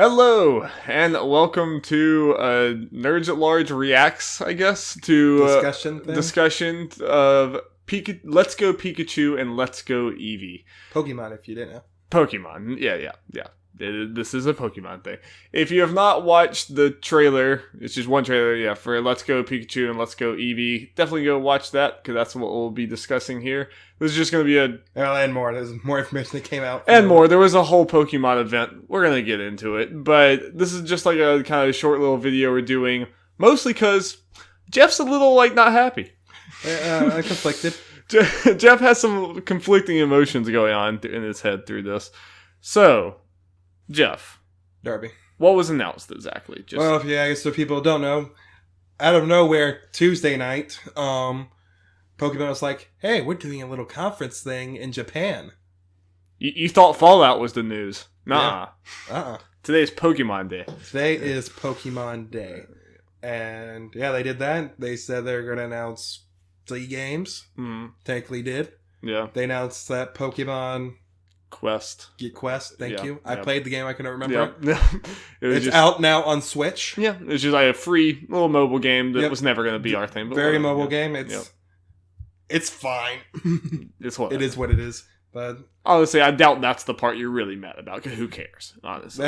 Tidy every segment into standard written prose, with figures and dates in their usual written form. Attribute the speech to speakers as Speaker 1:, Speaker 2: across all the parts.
Speaker 1: Hello, and welcome to Nerds at Large Reacts, I guess, to discussion of Let's Go Pikachu and Let's Go Eevee.
Speaker 2: Pokemon, if you didn't know.
Speaker 1: Pokemon, yeah. This is a Pokemon thing. If you have not watched the trailer, it's just one trailer, for Let's Go Pikachu and Let's Go Eevee, definitely go watch that, because that's what we'll be discussing here. This is just going to be
Speaker 2: and more. There's more information that came out.
Speaker 1: And more. There was a whole Pokemon event. We're going to get into it, but this is just like a kind of short little video we're doing, mostly because Jeff's a little, not happy.
Speaker 2: Conflicted.
Speaker 1: Jeff has some conflicting emotions going on in his head through this. So, Jeff.
Speaker 2: Darby.
Speaker 1: What was announced exactly?
Speaker 2: I guess so people don't know. Out of nowhere, Tuesday night, Pokemon was like, hey, we're doing a little conference thing in Japan.
Speaker 1: You thought Fallout was the news. Nuh-uh.
Speaker 2: Yeah.
Speaker 1: Today's Pokemon Day.
Speaker 2: Today is Pokemon Day. And, they did that. They said they're going to announce 3 games. Technically did.
Speaker 1: Yeah.
Speaker 2: They announced that Pokemon...
Speaker 1: Quest.
Speaker 2: Thank you. I played the game, I couldn't remember.
Speaker 1: Yeah.
Speaker 2: It's out now on Switch.
Speaker 1: Yeah, it's just a free little mobile game that was never going to be our thing. But
Speaker 2: very mobile game. It's fine.
Speaker 1: It's what
Speaker 2: it is. What it is. But
Speaker 1: honestly, I doubt that's the part you're really mad about. Because who cares? Honestly,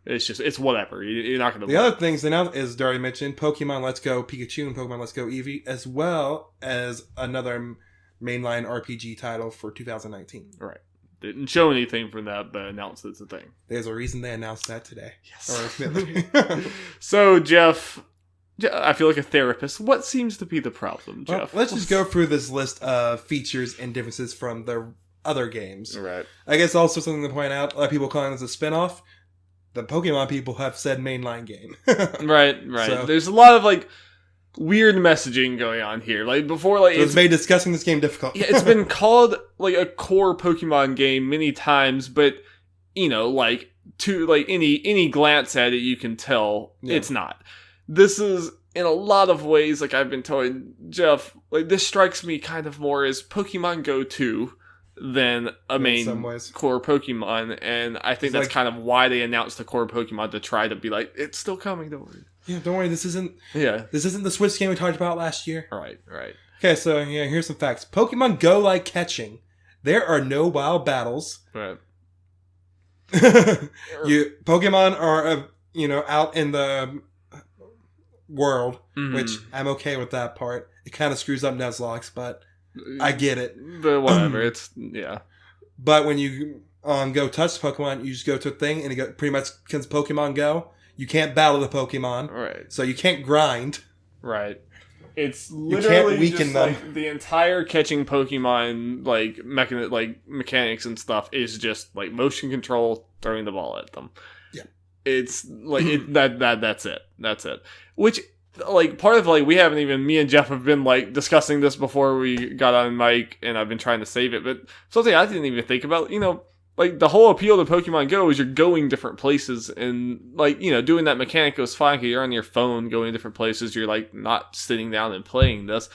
Speaker 1: it's whatever. You're not going to.
Speaker 2: The other things they announced is Darby mentioned Pokemon Let's Go Pikachu and Pokemon Let's Go Eevee, as well as another mainline RPG title for 2019.
Speaker 1: Right. Didn't show anything from that, but announced it's a thing.
Speaker 2: There's a reason they announced that today.
Speaker 1: Yes. So, Jeff, I feel like a therapist. What seems to be the problem, Jeff?
Speaker 2: Well, let's just go through this list of features and differences from the other games.
Speaker 1: Right.
Speaker 2: I guess also something to point out, a lot of people calling this a spinoff. The Pokemon people have said mainline game.
Speaker 1: Right.
Speaker 2: So,
Speaker 1: there's a lot of, weird messaging going on here. Before,
Speaker 2: so it's made discussing this game difficult.
Speaker 1: Yeah, it's been called a core Pokemon game many times, but any glance at it, you can tell it's not. This is in a lot of ways, I've been telling Jeff, this strikes me kind of more as Pokemon Go 2 than a main core Pokemon, and I think that's kind of why they announced the core Pokemon, to try to be it's still coming, don't worry.
Speaker 2: Yeah, don't worry, this isn't the Switch game we talked about last year.
Speaker 1: Right.
Speaker 2: Okay, so here's some facts. Pokemon Go like catching. There are no wild battles.
Speaker 1: Right.
Speaker 2: Pokemon are out in the world, which I'm okay with that part. It kind of screws up Nuzlocke, but I get it.
Speaker 1: But whatever,
Speaker 2: But when you go touch Pokemon, you just go to a thing, and it pretty much becomes Pokemon Go. You can't battle the Pokemon.
Speaker 1: Right.
Speaker 2: So you can't grind.
Speaker 1: Right. It's literally
Speaker 2: weaken them.
Speaker 1: The entire catching Pokemon, mechanics and stuff is just, motion control, throwing the ball at them.
Speaker 2: Yeah.
Speaker 1: It's, that's it. That's it. Which... part of, we haven't even, me and Jeff have been, discussing this before we got on mic, and I've been trying to save it, but something I didn't even think about, the whole appeal to Pokemon Go is you're going different places, and, doing that mechanic goes fine, because you're on your phone going different places, you're, not sitting down and playing this.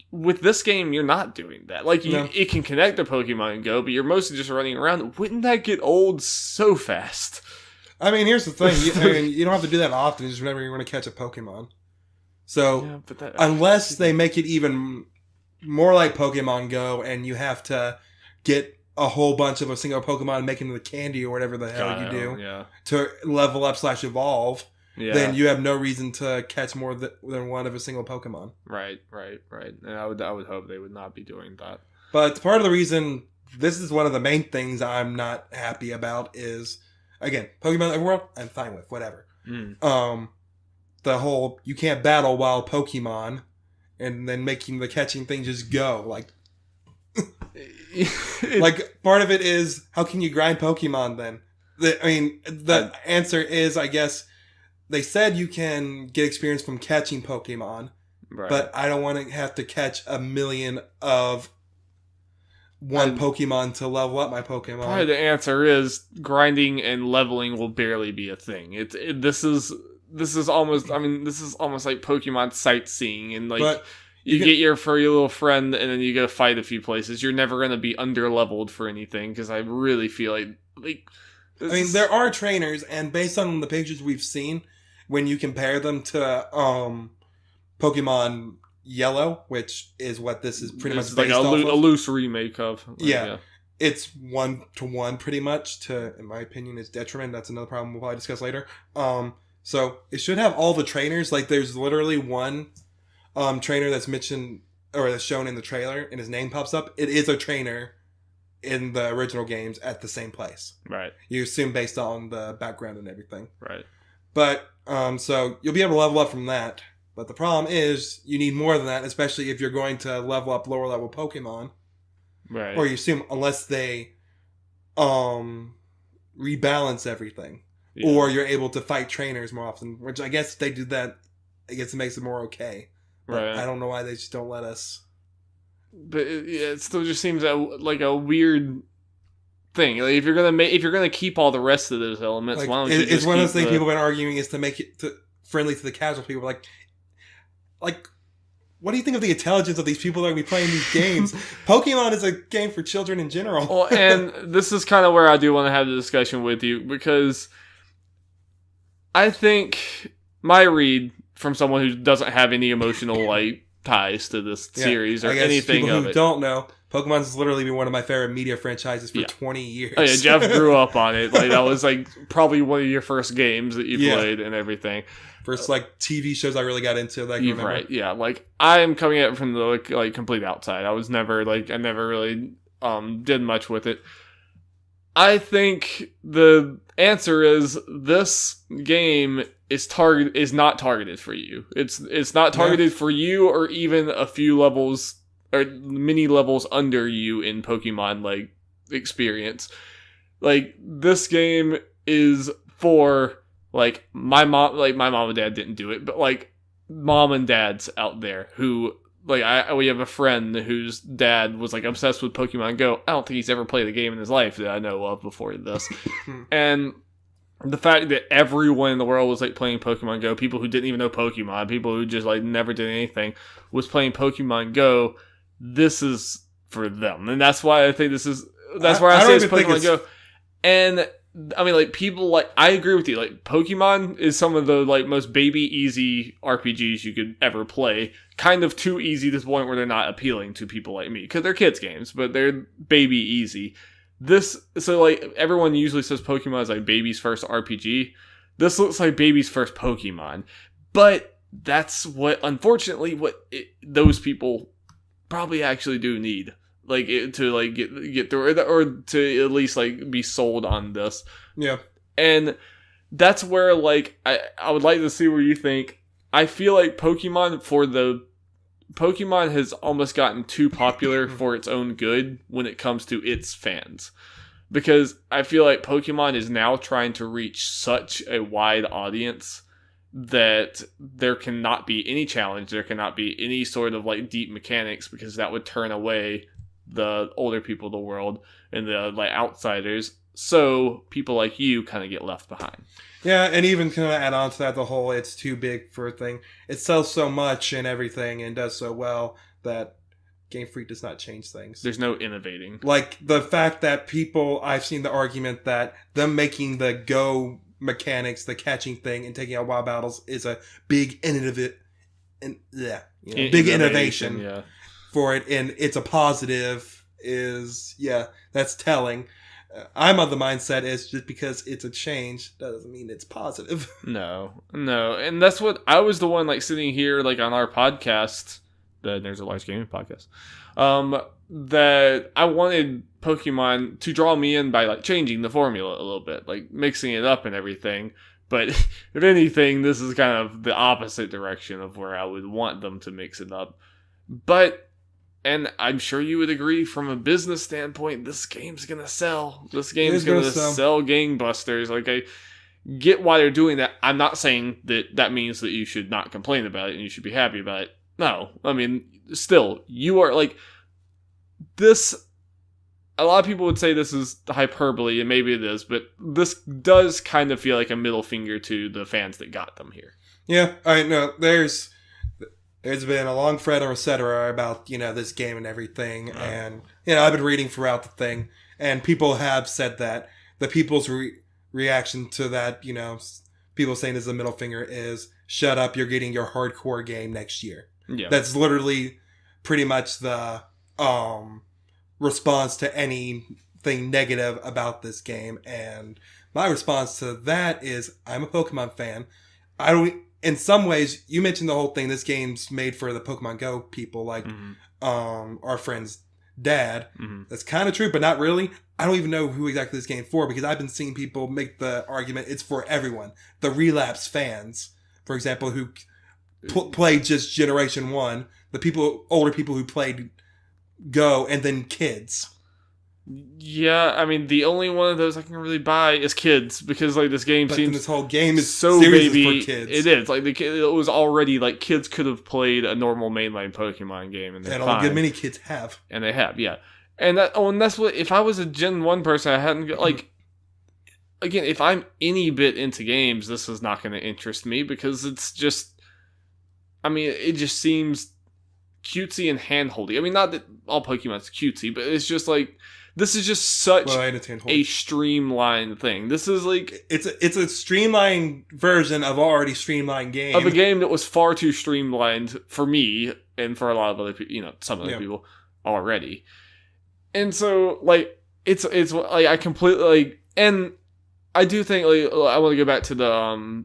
Speaker 1: With this game, you're not doing that. It can connect to Pokemon Go, but you're mostly just running around. Wouldn't that get old so fast?
Speaker 2: I mean, here's the thing. You don't have to do that often. Just whenever you want to catch a Pokemon. So, unless they make it even more like Pokemon Go, and you have to get a whole bunch of a single Pokemon and make them into candy or whatever the hell you do to level up / evolve, then you have no reason to catch more than one of a single Pokemon.
Speaker 1: Right. And I would hope they would not be doing that.
Speaker 2: But part of the reason, this is one of the main things I'm not happy about is... Again, Pokemon Overworld, I'm fine with, whatever. The whole, you can't battle wild Pokemon, and then making the catching thing just go. Part of it is, how can you grind Pokemon then? The answer is, I guess, they said you can get experience from catching Pokemon, but I don't want to have to catch a million of... Pokemon to level up my Pokemon.
Speaker 1: Probably the answer is grinding and leveling will barely be a thing. This is almost like Pokemon sightseeing, and you get your furry little friend and then you go fight a few places. You're never going to be under leveled for anything, because I really feel like
Speaker 2: I mean, there are trainers, and based on the pictures we've seen, when you compare them to Pokemon Yellow, which is what this is pretty much based
Speaker 1: like
Speaker 2: off of.
Speaker 1: a loose remake of.
Speaker 2: Yeah. It's 1-to-1 pretty much to, in my opinion, its detriment. That's another problem we'll probably discuss later. So it should have all the trainers. Like, there's literally one trainer that's mentioned or that's shown in the trailer, and his name pops up. It is a trainer in the original games at the same place.
Speaker 1: Right.
Speaker 2: You assume based on the background and everything.
Speaker 1: Right.
Speaker 2: But so you'll be able to level up from that. But the problem is you need more than that, especially if you're going to level up lower level Pokemon.
Speaker 1: Right.
Speaker 2: Or you assume unless they rebalance everything. Yeah. Or you're able to fight trainers more often. Which I guess if they do that, I guess it makes it more okay. But right. I don't know why they just don't let us.
Speaker 1: But it still just seems like a weird thing. Like if you're gonna keep all the rest of those elements,
Speaker 2: like,
Speaker 1: why don't you just
Speaker 2: it's one of those things people have been arguing is to make it friendly to the casual people. Like, what do you think of the intelligence of these people that are going to be playing these games? Pokemon is a game for children in general.
Speaker 1: Well, and this is kind of where I do want to have the discussion with you, because I think my read from someone who doesn't have any emotional ties to this series or anything
Speaker 2: people
Speaker 1: of
Speaker 2: who
Speaker 1: it.
Speaker 2: Don't know. Pokemon's literally been one of my favorite media franchises for 20 years.
Speaker 1: Oh yeah, Jeff grew up on it. Like that was probably one of your first games that you played and everything.
Speaker 2: First TV shows I really got into that I remember.
Speaker 1: Right, yeah. I'm coming at it from the complete outside. I was never I never really did much with it. I think the answer is this game is not targeted for you. It's not targeted for you or even a few levels or many levels under you in Pokemon experience. This game is for my mom and dad didn't do it, but mom and dads out there who we have a friend whose dad was obsessed with Pokemon Go. I don't think he's ever played a game in his life that I know of before this. And the fact that everyone in the world was playing Pokemon Go, people who didn't even know Pokemon, people who just never did anything, was playing Pokemon Go. This is for them, and that's why I think this is. That's why I say it's Pokemon Go. And I mean, people I agree with you. Pokemon is some of the most baby easy RPGs you could ever play. Kind of too easy to the point where they're not appealing to people like me because they're kids games, but they're baby easy. Everyone usually says Pokemon is baby's first RPG. This looks like baby's first Pokemon, but that's unfortunately those people probably actually do need. Get through it, or to at least be sold on this.
Speaker 2: Yeah.
Speaker 1: And that's where I would like to see where you think. I feel like Pokemon has almost gotten too popular for its own good when it comes to its fans. Because I feel like Pokemon is now trying to reach such a wide audience that there cannot be any challenge, there cannot be any sort of deep mechanics, because that would turn away the older people of the world and the outsiders, so people like you kind of get left behind.
Speaker 2: Yeah, and even kind of add on to that the whole it's too big for a thing. It sells so much and everything and does so well that Game Freak does not change things.
Speaker 1: There's no innovating.
Speaker 2: The fact that I've seen the argument that them making the Go mechanics, the catching thing and taking out wild battles is a big innovation for it, and it's a positive that's telling. I'm of the mindset is just because it's a change doesn't mean it's positive. No, and that's what I was the one sitting here on our podcast, the There's a Large Gaming Podcast, that I wanted Pokemon to draw me in by changing the formula a little bit, mixing it up and everything. But if anything, this is kind of the opposite direction of where I would want them to mix it up. But, and I'm sure you would agree from a business standpoint, this game's going to sell. This game's going to sell gangbusters. I get why they're doing that. I'm not saying that means that you should not complain about it and you should be happy about it. No. I mean, still, you are this. A lot of people would say this is hyperbole, and maybe it is, but this does kind of feel like a middle finger to the fans that got them here. Yeah, I know. There's been a long thread or et cetera about, this game and everything, and, I've been reading throughout the thing, and people have said that the people's reaction to that, people saying this is a middle finger is, shut up, you're getting your hardcore game next year.
Speaker 1: Yeah.
Speaker 2: That's literally pretty much the response to anything negative about this game. And my response to that is, I'm a Pokemon fan. In some ways, you mentioned the whole thing, this game's made for the Pokemon Go people, like our friend's dad. Mm-hmm. That's kind of true, but not really. I don't even know who exactly this game's for, because I've been seeing people make the argument it's for everyone. The Relapse fans, for example, who played just Generation 1, older people who played Go, and then kids.
Speaker 1: Yeah, I mean, the only one of those I can really buy is kids, because like this game seems
Speaker 2: this whole game is
Speaker 1: so
Speaker 2: baby for kids.
Speaker 1: It is like it was already like kids could have played a normal mainline Pokemon game, and
Speaker 2: many kids have,
Speaker 1: and they have, yeah. And that's what, if I was a Gen 1 person, I hadn't like. Again, if I'm any bit into games, this is not going to interest me, because it's just, I mean, it just seems cutesy and handholdy. I mean, not that all Pokemon's cutesy, but it's just like, this is just such a streamlined thing. This is like...
Speaker 2: It's a streamlined version of already streamlined game.
Speaker 1: Of a game that was far too streamlined for me, and for a lot of other people, some other people already. And so, like, it's like, I completely, like, and I do think, like, I want to go back to the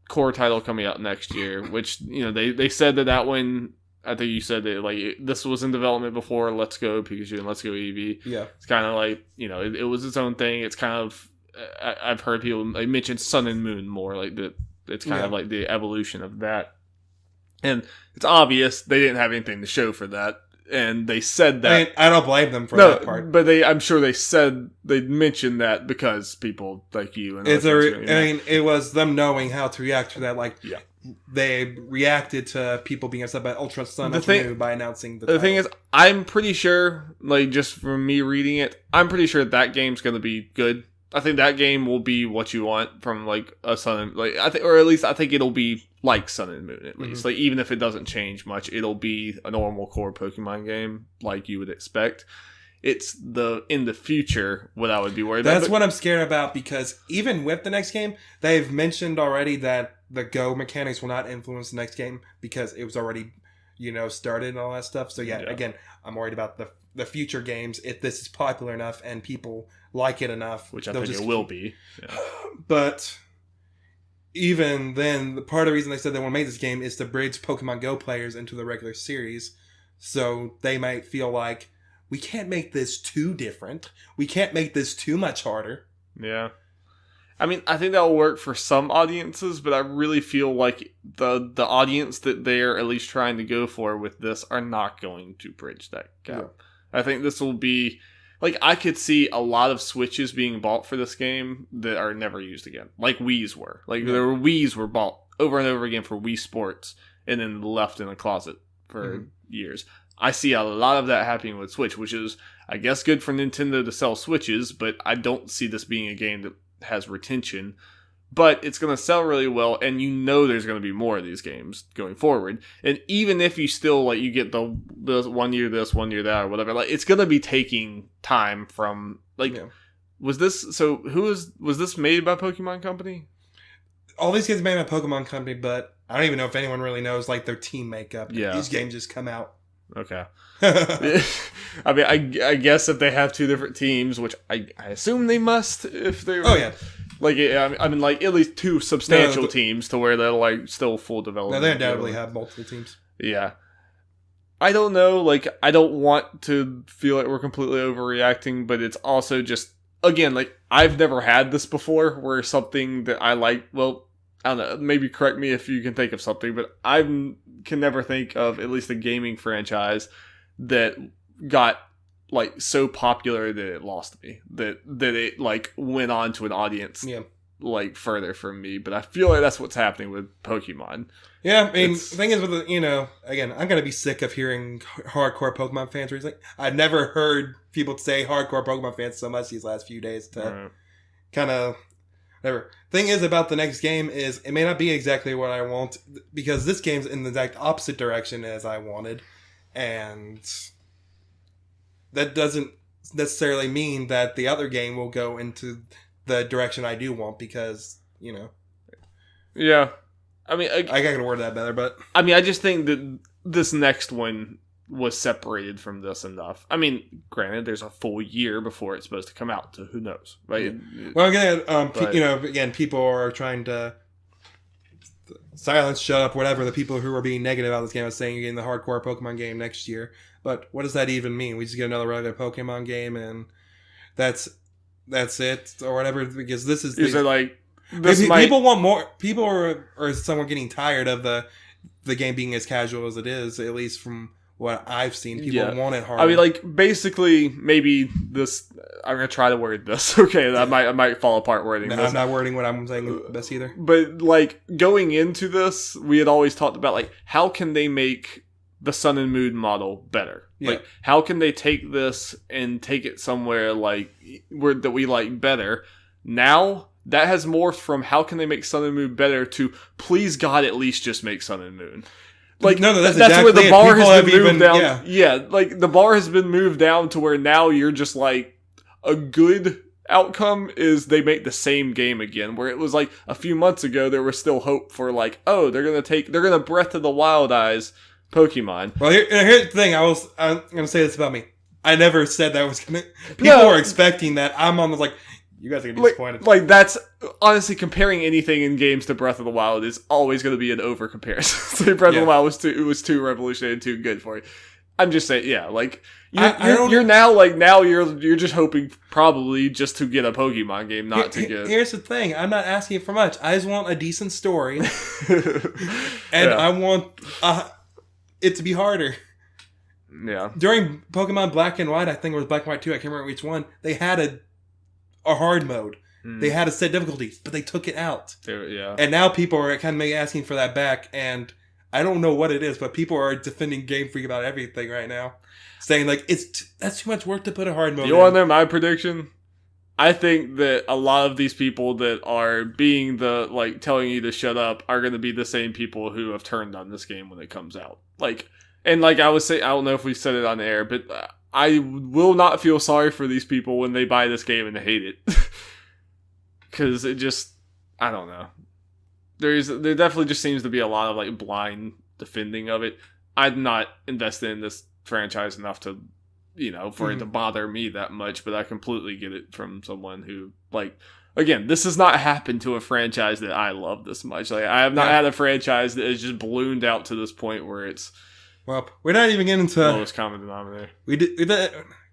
Speaker 1: core title coming out next year, which, they said that one... I think you said that, like, this was in development before Let's Go Pikachu and Let's Go Eevee. Yeah. It's kind of like, it was its own thing. It's kind of, I've heard people mention Sun and Moon more, like, that it's kind of like the evolution of that. And it's obvious they didn't have anything to show for that. And they said that.
Speaker 2: I mean, I don't blame them for that part.
Speaker 1: But I'm sure they mentioned that because people like you. And
Speaker 2: it was them knowing how to react to that, like... Yeah. They reacted to people being upset by Ultra Sun and Moon by announcing the title.
Speaker 1: The thing is, I'm pretty sure, like, just from me reading it, I'm pretty sure that game's going to be good. I think that game will be what you want from, like, a Sun and... Like, or at least I think it'll be like Sun and Moon, at least. Mm-hmm. Like, even if it doesn't change much, it'll be a normal core Pokemon game, like you would expect. It's in the future what I would be worried about.
Speaker 2: That's what I'm scared about, because even with the next game, they've mentioned already that the Go mechanics will not influence the next game because it was already, started and all that stuff. So again, I'm worried about the future games, if this is popular enough and people like it enough.
Speaker 1: Which I think it will be. Yeah.
Speaker 2: But even then, part of the reason they said they want to make this game is to bridge Pokemon Go players into the regular series. So they might feel like, we can't make this too different. We can't make this too much harder.
Speaker 1: Yeah. I mean, I think that will work for some audiences, but I really feel like the audience that they're at least trying to go for with this are not going to bridge that gap. Yeah. I think this will be... Like, I could see a lot of Switches being bought for this game that are never used again. Like Wii's were. Like, there were Wii's were bought over and over again for Wii Sports and then left in a closet for years. I see a lot of that happening with Switch, which is, I guess, good for Nintendo to sell Switches, but I don't see this being a game that has retention. But it's going to sell really well, and there's going to be more of these games going forward. And even if you still, like, you get the 1 year this, 1 year that, or whatever, like, it's going to be taking time from, like, was this made by Pokemon Company?
Speaker 2: All these games are made by Pokemon Company, but I don't even know if anyone really knows, like, their team makeup. Yeah. These games just come out.
Speaker 1: Okay. I mean, I guess if they have two different teams, which I assume they must, if they...
Speaker 2: Oh, yeah.
Speaker 1: Like, I mean, like, at least two substantial teams to where they're, like, still full development.
Speaker 2: No, they undoubtedly have multiple teams.
Speaker 1: Yeah. I don't know, like, I don't want to feel like we're completely overreacting, but it's also just, again, like, I've never had this before, where something that I like, well, I don't know, maybe correct me if you can think of something, but I can never think of at least a gaming franchise that got, like, so popular that it lost me, that it, like, went on to an audience like further from me. But I feel like that's what's happening with Pokemon.
Speaker 2: Yeah, I mean, the thing is with the, again, I'm gonna be sick of hearing hardcore Pokemon fans where it's like, I've never heard people say hardcore Pokemon fans so much these last few days to kind of whatever. Thing is about the next game is it may not be exactly what I want, because this game's in the exact opposite direction as I wanted, and that doesn't necessarily mean that the other game will go into the direction I do want because,
Speaker 1: Yeah. I mean,
Speaker 2: I gotta word that better, but...
Speaker 1: I mean, I just think that this next one was separated from this enough. I mean, granted, there's a full year before it's supposed to come out, so who knows, right?
Speaker 2: Well, again, again, people are trying to silence, shut up, whatever, the people who are being negative about this game are saying you're getting the hardcore Pokemon game next year. But what does that even mean? We just get another regular Pokemon game and that's it, or whatever, because this is... People want more. People are somewhat getting tired of the game being as casual as it is, at least from what I've seen. People want it harder.
Speaker 1: I mean, basically, maybe this... I'm going to try to word this. Okay, I might fall apart wording this.
Speaker 2: I'm not wording what I'm saying best either.
Speaker 1: But, going into this, we had always talked about, how can they make the Sun and Moon model better?
Speaker 2: Yeah.
Speaker 1: How can they take this and take it somewhere, that we like better? Now... that has morphed from how can they make Sun and Moon better to please God at least just make Sun and Moon. That's exactly where the bar has been moved down. Yeah, the bar has been moved down to where now you're just a good outcome is they make the same game again. Where it was a few months ago there was still hope for they're gonna Breath of the Wild Eyes Pokemon.
Speaker 2: Well, here's the thing. I'm gonna say this about me. I never said that was gonna. People were expecting that. I'm on the you guys are going to be disappointed.
Speaker 1: That's... honestly, comparing anything in games to Breath of the Wild is always going to be an over-comparison. So Breath of the Wild was too revolutionary and too good for you. I'm just saying, you're now just hoping probably just to get a Pokemon game, not to get...
Speaker 2: Here's the thing. I'm not asking for much. I just want a decent story. And I want it to be harder.
Speaker 1: Yeah.
Speaker 2: During Pokemon Black and White, I think it was Black and White 2, I can't remember which one, they had a hard mode. They had a set difficulty, but they took it out.
Speaker 1: Yeah.
Speaker 2: And now people are kind of asking for that back, and I don't know what it is, but people are defending Game Freak about everything right now. Saying, that's too much work to put a hard mode in.
Speaker 1: You want to know my prediction? I think that a lot of these people that are being telling you to shut up are going to be the same people who have turned on this game when it comes out. I would say, I don't know if we said it on the air, but... I will not feel sorry for these people when they buy this game and they hate it. Because it just... I don't know. There definitely just seems to be a lot of blind defending of it. I'm not invested in this franchise enough to, for it to bother me that much, but I completely get it from someone who, again, this has not happened to a franchise that I love this much. I have not had a franchise that has just ballooned out to this point where it's...
Speaker 2: Well, we're not even getting into...
Speaker 1: lowest common denominator.
Speaker 2: We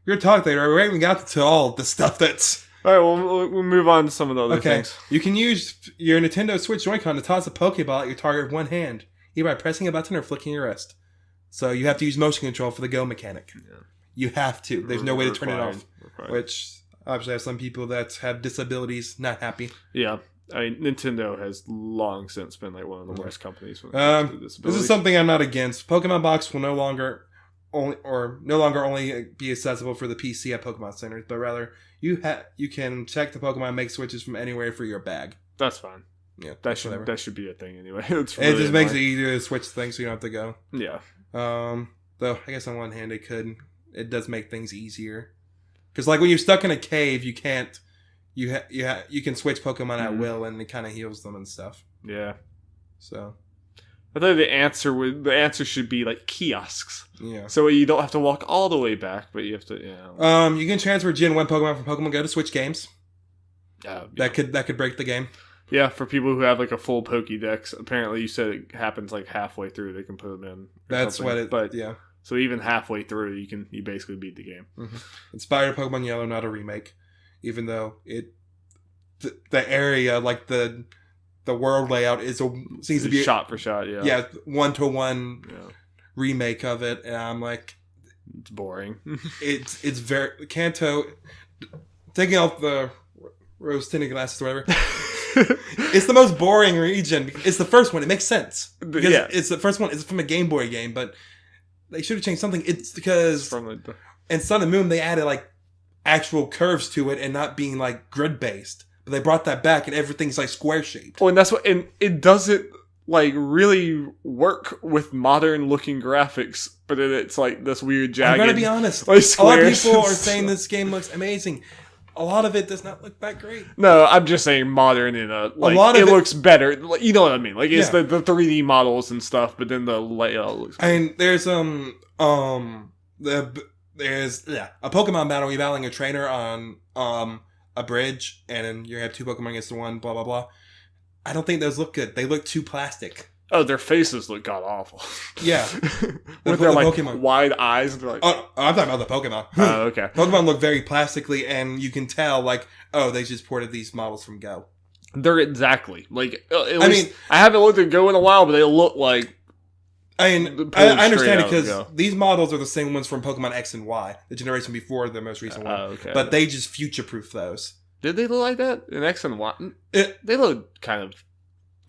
Speaker 2: were talking later. We haven't even got to all the stuff that's...
Speaker 1: All right, well, we'll move on to some of the other things. You
Speaker 2: can use your Nintendo Switch Joy-Con to toss a Pokeball at your target with one hand, either by pressing a button or flicking your wrist. So you have to use motion control for the Go mechanic. Yeah. You have to. There's no way to turn it off. Which, obviously, have some people that have disabilities not happy.
Speaker 1: Yeah. I mean, Nintendo has long since been one of the worst companies. When it comes to
Speaker 2: this is something I'm not against. Pokemon Box will no longer only be accessible for the PC at Pokemon Centers, but rather you can check the Pokemon make switches from anywhere for your bag.
Speaker 1: That's fine.
Speaker 2: Yeah,
Speaker 1: that should be a thing anyway.
Speaker 2: It just makes it easier to switch things, so you don't have to go.
Speaker 1: Yeah.
Speaker 2: Though I guess on one hand it does make things easier, because when you're stuck in a cave, you can't. You can switch Pokemon at will, and it kind of heals them and stuff.
Speaker 1: Yeah.
Speaker 2: So,
Speaker 1: I thought the answer should be kiosks.
Speaker 2: Yeah.
Speaker 1: So you don't have to walk all the way back, but you have to.
Speaker 2: You can transfer Gen 1 Pokemon from Pokemon Go to Switch games. That could break the game.
Speaker 1: Yeah, for people who have a full Pokédex, apparently you said it happens halfway through. They can put them in.
Speaker 2: That's what it. But yeah.
Speaker 1: So even halfway through, you basically beat the game.
Speaker 2: Mm-hmm. Inspired Pokemon Yellow, not a remake. Even though the area, the world layout seems to be
Speaker 1: shot for shot,
Speaker 2: yeah, 1-to-1 remake of it, and I'm
Speaker 1: it's boring.
Speaker 2: it's very Kanto, taking off the rose tinted glasses or whatever. It's the most boring region. It's the first one. It makes sense because it's the first one. It's from a Game Boy game, but they should have changed something. It's because in Sun and Moon they added actual curves to it and not being grid based, but they brought that back and everything's square shaped.
Speaker 1: Oh, and that's and it doesn't really work with modern looking graphics, but then it's this weird jagged.
Speaker 2: I'm gonna be honest.
Speaker 1: A lot
Speaker 2: of people are saying this game looks amazing. a lot of it does not look that great.
Speaker 1: No, I'm just saying modern in a lot of it looks better. Like, you know what I mean? Like, it's the 3D models and stuff, but then the layout looks better.
Speaker 2: And there's a Pokemon battle. You're battling a trainer on a bridge, and then you have two Pokemon against one. Blah blah blah. I don't think those look good. They look too plastic.
Speaker 1: Oh, their faces look god awful.
Speaker 2: Yeah,
Speaker 1: with their like Pokemon. Wide eyes. And they're like,
Speaker 2: oh, I'm talking about the Pokemon.
Speaker 1: Oh, okay.
Speaker 2: Pokemon look very plastically, and you can tell like, oh, they just ported these models from Go.
Speaker 1: They're exactly like. I haven't looked at Go in a while, but they look like.
Speaker 2: I understand it because these models are the same ones from Pokemon X and Y, the generation before the most recent one.
Speaker 1: Okay.
Speaker 2: But they just future-proof those.
Speaker 1: Did they look like that in X and Y? They look kind of.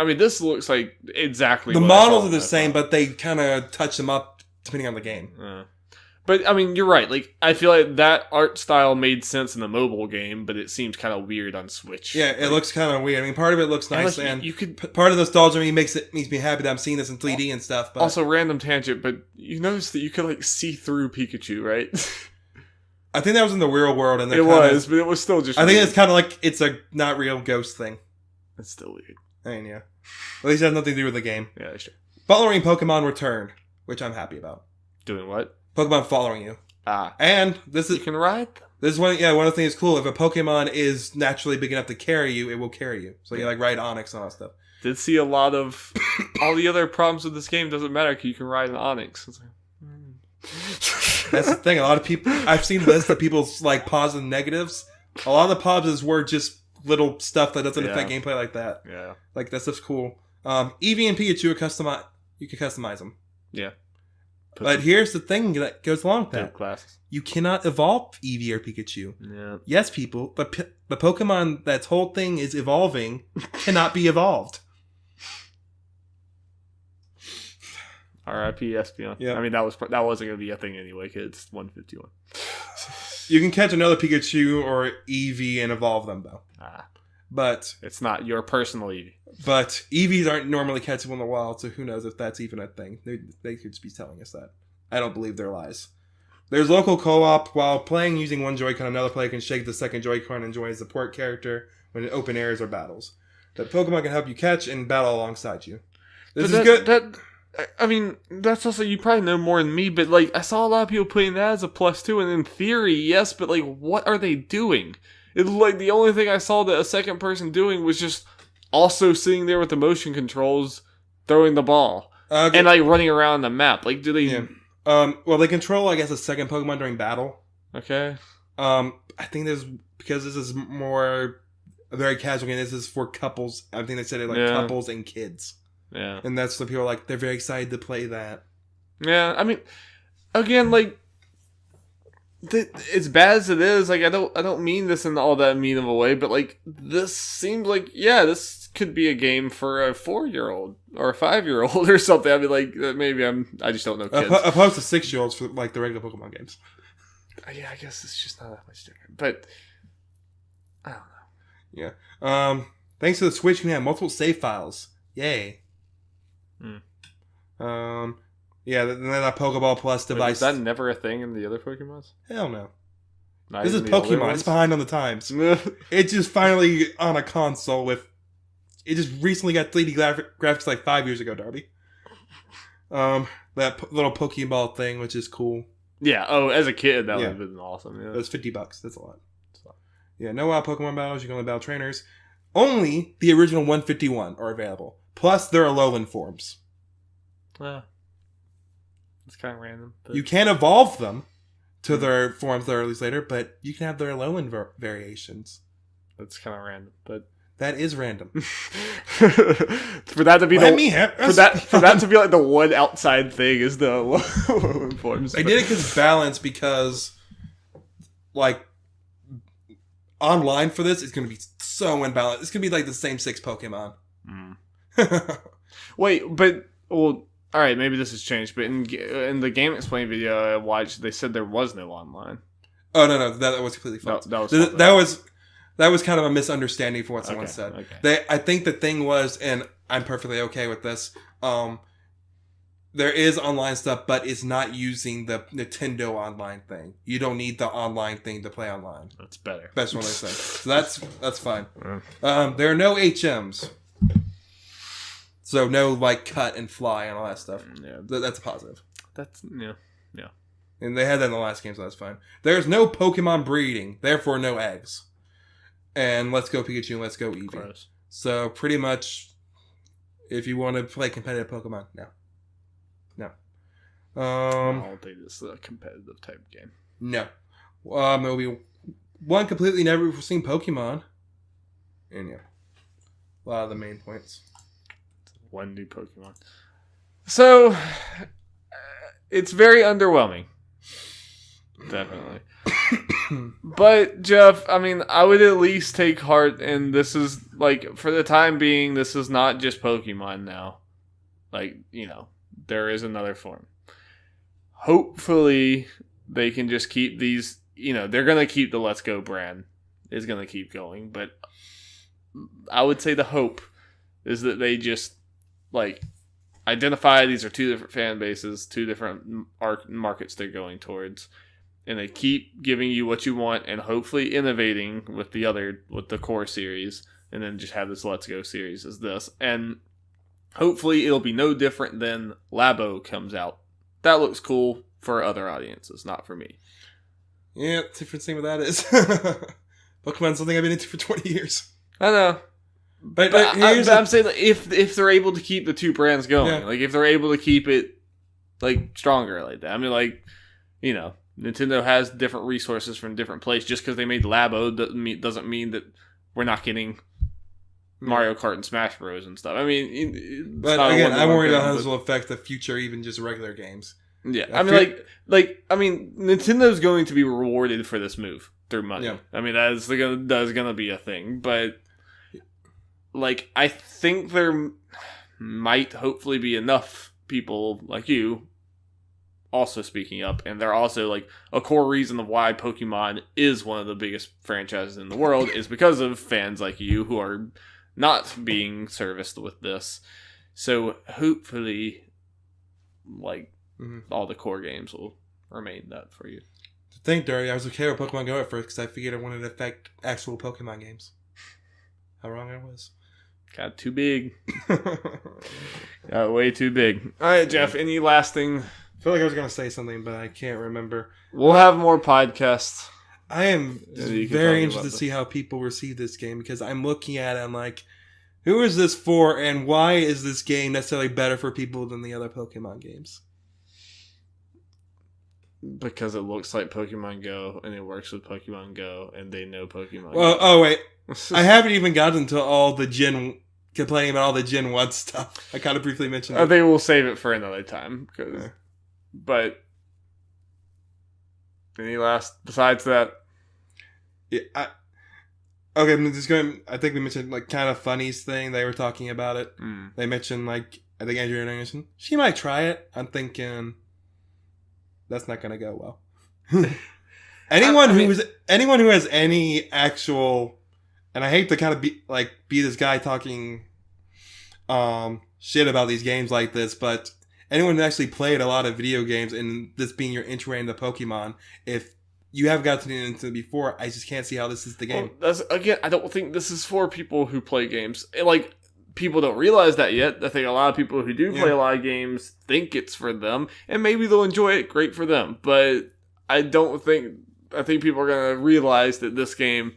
Speaker 1: I mean, this looks like exactly.
Speaker 2: The models are the same, but they kind of touch them up depending on the game.
Speaker 1: But I mean, you're right. Like, I feel like that art style made sense in the mobile game, but it seems kind of weird on Switch.
Speaker 2: Yeah, it looks kind of weird. I mean, part of it looks nice, and you could part of the nostalgia makes me happy that I'm seeing this in 3D and stuff. But
Speaker 1: also, random tangent, but you noticed that you could like see through Pikachu, right?
Speaker 2: I think that was in the real world, and
Speaker 1: it was, but it was still just.
Speaker 2: I think it's kind of like it's a not real ghost thing.
Speaker 1: It's still weird.
Speaker 2: I mean, yeah. At least it has nothing to do with the game.
Speaker 1: Yeah, sure.
Speaker 2: Following Pokemon return, which I'm happy about.
Speaker 1: Doing what?
Speaker 2: Pokemon following you. And this is...
Speaker 1: You can ride them?
Speaker 2: This is one of the things that's cool. If a Pokemon is naturally big enough to carry you, it will carry you. So you like ride Onix and all that stuff.
Speaker 1: Did see a lot of... all the other problems with this game doesn't matter because you can ride an Onix. It's like,
Speaker 2: that's the thing. A lot of people... I've seen lists of people's like positives and negatives. A lot of the positives were just little stuff that doesn't affect gameplay like that.
Speaker 1: Yeah. Like,
Speaker 2: that stuff's cool. Eevee and Pikachu are you can customize them.
Speaker 1: Yeah.
Speaker 2: But here's the thing that goes along with that. Classes. You cannot evolve Eevee or Pikachu.
Speaker 1: Yeah.
Speaker 2: Yes, people, the Pokemon that's whole thing is evolving cannot be evolved.
Speaker 1: R.I.P. Espeon. Yeah. I mean, that wasn't going to be a thing anyway, because it's 151.
Speaker 2: You can catch another Pikachu or Eevee and evolve them, though. But
Speaker 1: it's not your personal Eevee.
Speaker 2: But Eevees aren't normally catchable in the wild, so who knows if that's even a thing. They could just be telling us that. I don't believe their lies. There's local co-op. While playing using one Joy-Con, another player can shake the second Joy-Con and join as a support character when in open areas or battles. That Pokemon can help you catch and battle alongside you. This is good.
Speaker 1: I mean, that's also, you probably know more than me, but like, I saw a lot of people putting that as a +2, and in theory, yes, but like, what are they doing? It like the only thing I saw that a second person doing was just also sitting there with the motion controls, throwing the ball, and like running around the map. Like, do they?
Speaker 2: Yeah. Well, they control, I guess, a second Pokemon during battle.
Speaker 1: Okay.
Speaker 2: I think because this is more a very casual game. This is for couples. I think they said it like couples and kids.
Speaker 1: Yeah.
Speaker 2: And that's the people are like, they're very excited to play that.
Speaker 1: Yeah, I mean, again, like, as bad as it is, like, I don't mean this in all that mean of a way, but like, this seems like, this could be a game for a 4-year-old or a 5-year-old or something. I mean, like, maybe I just don't know kids.
Speaker 2: Opposed to 6-year-olds for like the regular Pokemon games.
Speaker 1: Yeah, I guess it's just not that much different, but I don't
Speaker 2: know. Yeah. Thanks to the Switch, you can have multiple save files. Yay. Yeah, then that Pokeball Plus device.
Speaker 1: Is that never a thing in the other Pokemons?
Speaker 2: Hell no. This is Pokemon. It's behind on the times. It's just finally on a console with... It just recently got 3D graphics like 5 years ago, Darby. That little Pokeball thing, which is cool.
Speaker 1: Yeah, as a kid, that would have been awesome. Yeah.
Speaker 2: It was $50. That's a lot. Yeah, no Pokemon battles. You can only battle trainers. Only the original 151 are available. Plus, there are Alolan forms.
Speaker 1: It's kind of random. But...
Speaker 2: You can evolve them to their forms that are released later, but you can have their Alolan variations.
Speaker 1: That's kind of random, but
Speaker 2: that is random.
Speaker 1: For that to be for that to be like the one outside thing is the Alolan forms.
Speaker 2: They did it because like online for this is going to be so imbalanced. It's going to be like the same 6 Pokemon.
Speaker 1: Wait, but all right, maybe this has changed, but in the Game Explain video I watched, they said there was no online.
Speaker 2: Oh no, that was completely false. That was kind of a misunderstanding for what someone said. Okay. I think the thing was, and I'm perfectly okay with this. there is online stuff, but it's not using the Nintendo online thing. You don't need the online thing to play online.
Speaker 1: That's better.
Speaker 2: That's what I say. So that's fine. There are no HMs. So no like cut and fly and all that stuff. Yeah, that's a positive.
Speaker 1: Yeah.
Speaker 2: And they had that in the last game, so that's fine. There's no Pokemon breeding, therefore no eggs. And Let's Go Pikachu and Let's Go Eevee. Gross. So pretty much, if you want to play competitive Pokemon, no.
Speaker 1: I don't think this is a competitive type game.
Speaker 2: No. It'll be one completely never before seen Pokemon. And yeah, a lot of the main points.
Speaker 1: One new Pokemon. So, it's very underwhelming. Definitely. But, Jeff, I mean, I would at least take heart in this is, like, for the time being, this is not just Pokemon now. Like, there is another form. Hopefully, they can just keep these, they're going to keep the Let's Go brand. It's going to keep going. But I would say the hope is that they just, identify these are two different fan bases, two different markets they're going towards. And they keep giving you what you want and hopefully innovating with the core series. And then just have this Let's Go series as this. And hopefully it'll be no different than Labo comes out. That looks cool for other audiences, not for me.
Speaker 2: Yeah, different thing with that is Pokemon's something I've been into for 20 years.
Speaker 1: I know. But I'm saying if they're able to keep the two brands going, if they're able to keep it stronger like that. I mean, Nintendo has different resources from different places. Just because they made Labo doesn't mean that we're not getting Mario Kart and Smash Bros. And stuff. I mean,
Speaker 2: but again, I'm worried about how this will affect the future, even just regular games.
Speaker 1: Yeah, I mean, Nintendo's going to be rewarded for this move through money. Yeah. I mean, that's going to be a thing, but I think there might hopefully be enough people like you also speaking up, and they're also a core reason of why Pokemon is one of the biggest franchises in the world is because of fans like you who are not being serviced with this. So hopefully, all the core games will remain that for you.
Speaker 2: To think, Darby, I was okay with Pokemon Go at first because I figured I wanted to affect actual Pokemon games. How wrong I was.
Speaker 1: Got too big. Got way too big. All right, Jeff, any lasting...
Speaker 2: I feel like I was going to say something, but I can't remember.
Speaker 1: We'll have more podcasts.
Speaker 2: I am very interested to see how people receive this game because I'm looking at it and who is this for and why is this game necessarily better for people than the other Pokemon games?
Speaker 1: Because it looks like Pokemon Go and it works with Pokemon Go and they know Pokemon
Speaker 2: Go.
Speaker 1: Oh,
Speaker 2: wait. I haven't even gotten to all the complaining about all the Gen 1 stuff. I kind of briefly mentioned it.
Speaker 1: They will save it for another time. But any last besides that?
Speaker 2: Yeah, okay, I'm just going. I think we mentioned kind of funniest thing. They were talking about it. They mentioned I think Andrea mentioned she might try it. I'm thinking that's not going to go well. anyone who has any actual, and I hate to kind of be this guy talking shit about these games like this, but anyone who actually played a lot of video games and this being your entry into Pokemon, if you have gotten into it before, I just can't see how this is the game.
Speaker 1: Well, I don't think this is for people who play games. People don't realize that yet. I think a lot of people who do play a lot of games think it's for them, and maybe they'll enjoy it. Great for them. But I think people are going to realize that this game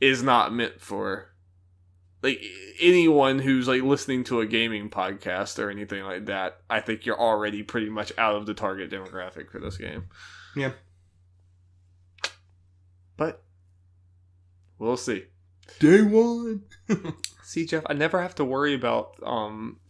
Speaker 1: is not meant for anyone who's listening to a gaming podcast or anything like that. I think you're already pretty much out of the target demographic for this game.
Speaker 2: Yeah.
Speaker 1: But we'll see.
Speaker 2: Day one.
Speaker 1: See, Jeff, I never have to worry about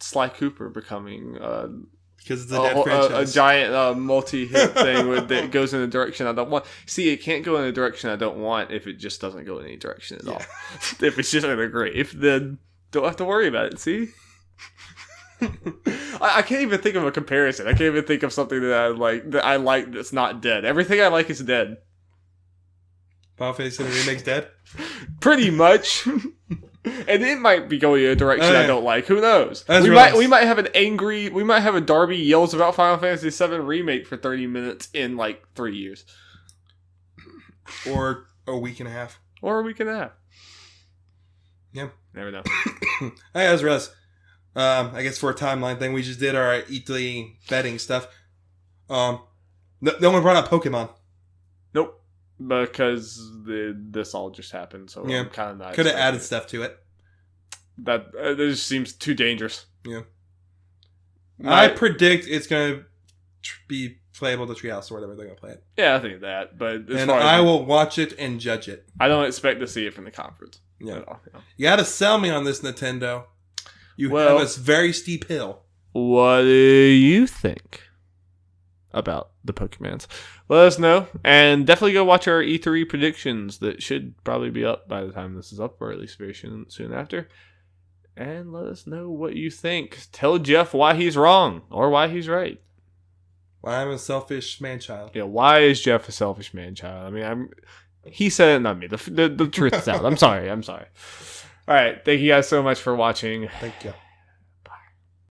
Speaker 1: Sly Cooper becoming
Speaker 2: because it's a dead franchise.
Speaker 1: A giant multi-hit thing that goes in a direction I don't want. See, it can't go in a direction I don't want if it just doesn't go in any direction at all. If it's just integrate, then don't have to worry about it. See, I can't even think of a comparison. I can't even think of something that I like that's not dead. Everything I like is dead.
Speaker 2: Final Fantasy VII Remake's dead?
Speaker 1: Pretty much. And it might be going in a direction I don't like. Who knows? We might have a Darby yells about Final Fantasy VII Remake for 30 minutes in like 3 years.
Speaker 2: Or a week and a half. Yeah.
Speaker 1: Never know.
Speaker 2: Hey, that's Russ. I guess for a timeline thing, we just did our E3 betting stuff. No one brought up Pokemon.
Speaker 1: Nope. Because this all just happened, so I'm kind of not.
Speaker 2: Could have added stuff to it.
Speaker 1: That just seems too dangerous.
Speaker 2: Yeah. I predict it's going to be playable to Treehouse or whatever they're going to play it.
Speaker 1: Yeah, I think that. But
Speaker 2: I will watch it and judge it.
Speaker 1: I don't expect to see it from the conference.
Speaker 2: Yeah. At all, You got to sell me on this, Nintendo. You have a very steep hill.
Speaker 1: What do you think about the Pokemons? Let us know, and definitely go watch our E3 predictions that should probably be up by the time this is up, or at least very soon after. And let us know what you think. Tell Jeff why he's wrong or why he's right.
Speaker 2: Why I'm a selfish man-child.
Speaker 1: Yeah, why is Jeff a selfish man-child? I mean, he said it, not me. The truth is out. I'm sorry. All right, thank you guys so much for watching.
Speaker 2: Thank you.